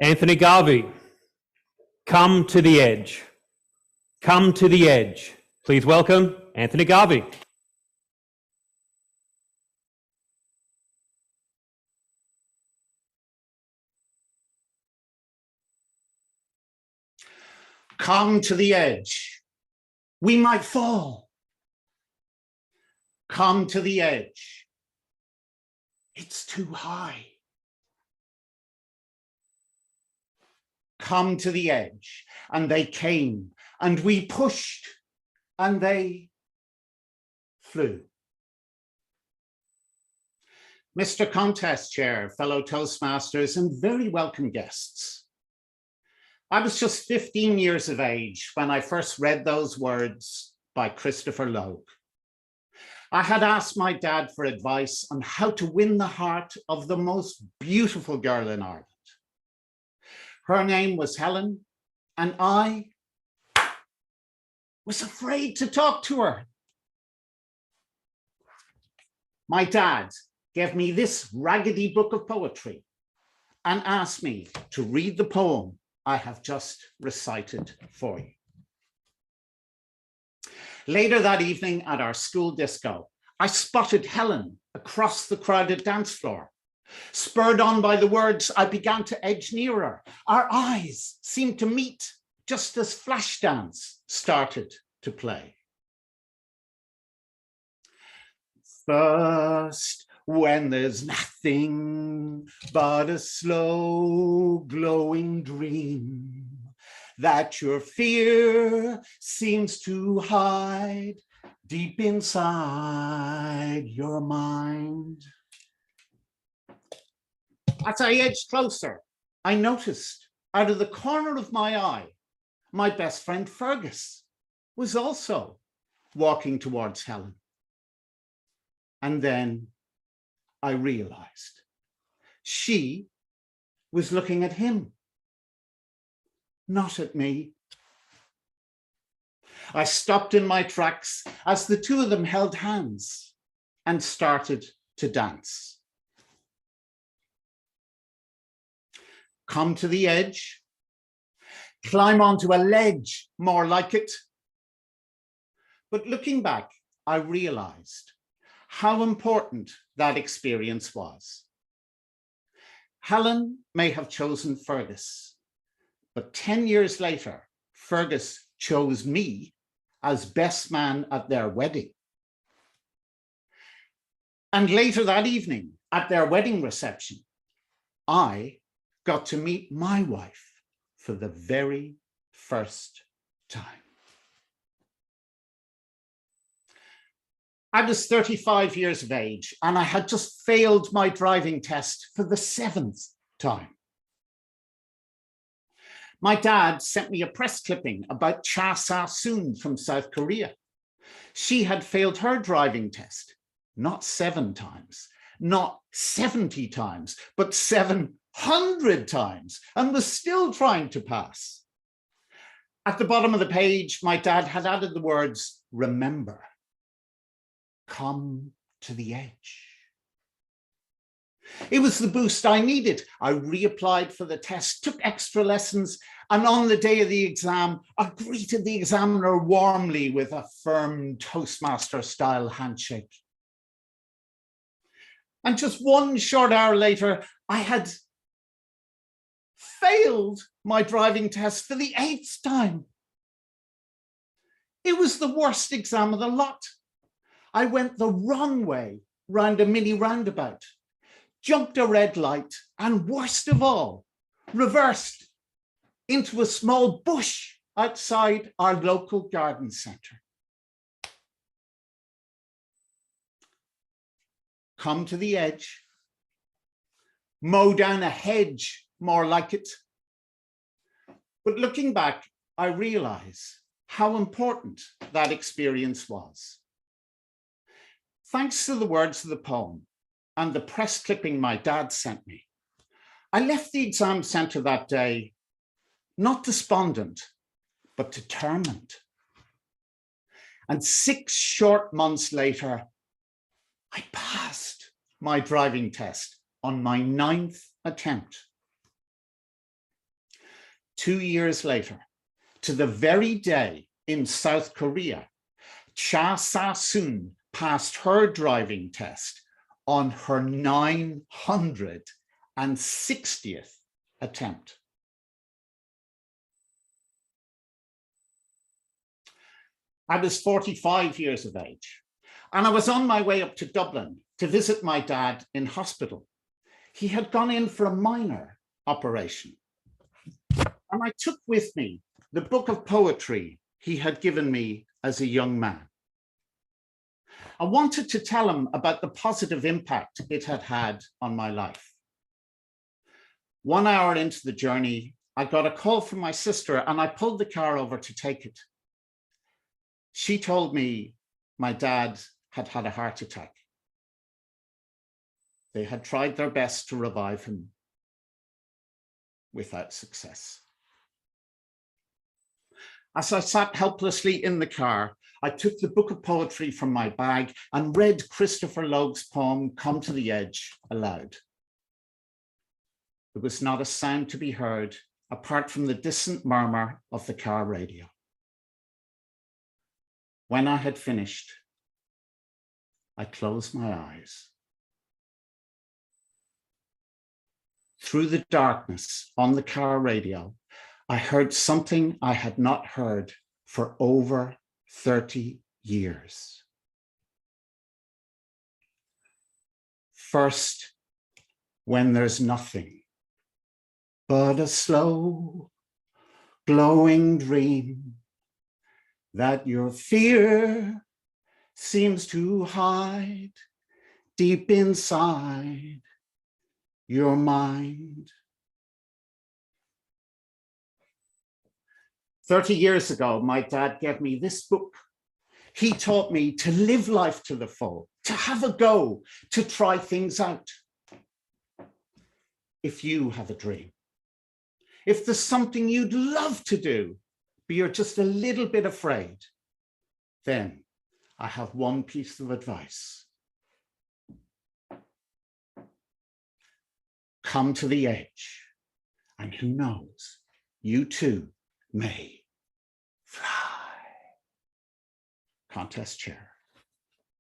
Anthony Garvey, come to the edge. Come to the edge. Please welcome Anthony Garvey. Come to the edge. We might fall. Come to the edge. It's too high. Come to the edge. And they came, and we pushed, and they flew. Mr. Contest Chair, fellow Toastmasters, and very welcome guests. I was just 15 years of age when I first read those words by Christopher Logue. I had asked my dad for advice on how to win the heart of the most beautiful girl in Ireland. Her name was Helen, and I was afraid to talk to her. My dad gave me this raggedy book of poetry and asked me to read the poem I have just recited for you. Later that evening at our school disco, I spotted Helen across the crowded dance floor. Spurred on by the words, I began to edge nearer. Our eyes seemed to meet just as Flashdance started to play. First, when there's nothing but a slow glowing dream that your fear seems to hide deep inside your mind. As I edged closer, I noticed out of the corner of my eye, my best friend Fergus was also walking towards Helen. And then I realized she was looking at him, not at me. I stopped in my tracks as the two of them held hands and started to dance. Come to the edge, climb onto a ledge, more like it. But looking back, I realized how important that experience was. Helen may have chosen Fergus, but 10 years later, Fergus chose me as best man at their wedding. And later that evening, at their wedding reception, I got to meet my wife for the very first time. I was 35 years of age and I had just failed my driving test for the 7th time. My dad sent me a press clipping about Cha Sa-soon from South Korea. She had failed her driving test, not 7 times, not 70 times, but 700 times, and was still trying to pass. At the bottom of the page, my dad had added the words, remember, come to the edge. It was the boost I needed. I reapplied for the test, took extra lessons, and on the day of the exam, I greeted the examiner warmly with a firm Toastmaster-style handshake. And just 1 short hour later, I had failed my driving test for the 8th time. It was the worst exam of the lot. I went the wrong way round a mini roundabout, jumped a red light, and worst of all, reversed into a small bush outside our local garden centre. Come to the edge, mow down a hedge, more like it. But looking back, I realize how important that experience was. Thanks to the words of the poem and the press clipping my dad sent me, I left the exam centre that day, not despondent, but determined. And 6 short months later, I passed my driving test on my 9th attempt. 2 years later, to the very day in South Korea, Cha Sa-soon passed her driving test on her 960th attempt. I was 45 years of age, and I was on my way up to Dublin to visit my dad in hospital. He had gone in for a minor operation, and I took with me the book of poetry he had given me as a young man. I wanted to tell him about the positive impact it had had on my life. 1 hour into the journey, I got a call from my sister, and I pulled the car over to take it. She told me my dad had had a heart attack. They had tried their best to revive him without success. As I sat helplessly in the car, I took the book of poetry from my bag and read Christopher Logue's poem, Come to the Edge, aloud. There was not a sound to be heard apart from the distant murmur of the car radio. When I had finished, I closed my eyes. Through the darkness on the car radio, I heard something I had not heard for over 30 years. First, when there's nothing but a slow, glowing dream that your fear seems to hide deep inside your mind. 30 years ago, my dad gave me this book. He taught me to live life to the full, to have a go, to try things out. If you have a dream, if there's something you'd love to do, but you're just a little bit afraid, then I have one piece of advice. Come to the edge, and who knows, you too may fly. Contest chair.